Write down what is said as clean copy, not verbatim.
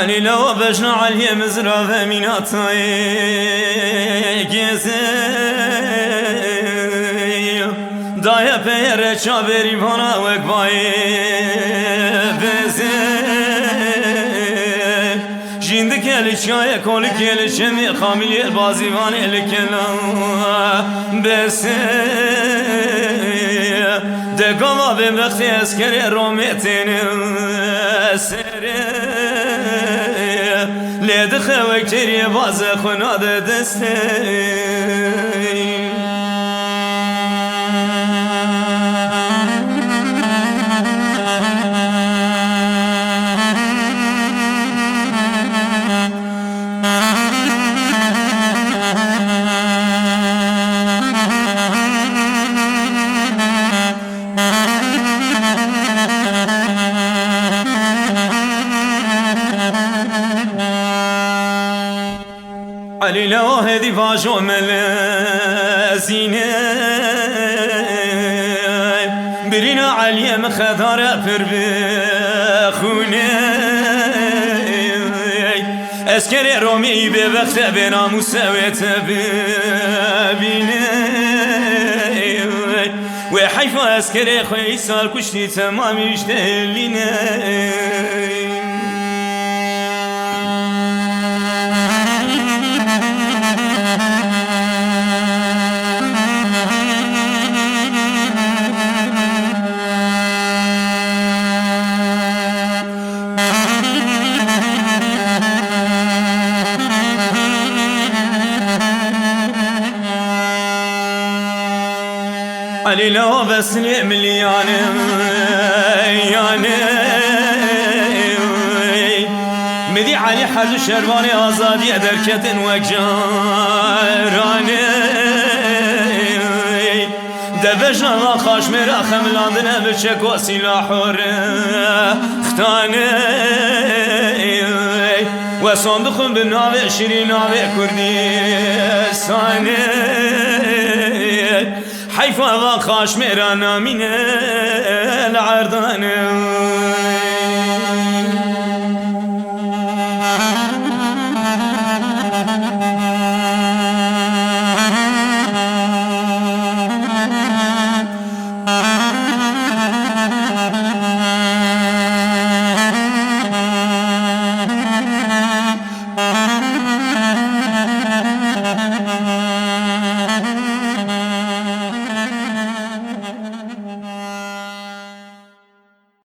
علي لو بجنا علي مزرعة من عطاي جزي دايا بير شابري بنا وقباي بزي جندك الشاي كولك الشمي خامل البازيوان الكلام بس دقوا بمخت اسكر رومتين سر لید خوک جری باز خناد دسته علي لو هدي فاجو ملازيني برينا علي مخدار پر بخوني اسكري رومي ببخت بنا مساويت ببيني وحيفا اسكري خوي سال كشتي تمام يشتهليني علي لو بس مليان يعني مدي علي حج شرواني آزادي دركة وجاراني دبجنا ما خاش مرا خملاندنا بشك وسلاح اختاني وصندوق بالناوي شيرين ناوي كردستاني حيفا وخاش مرانا من العردان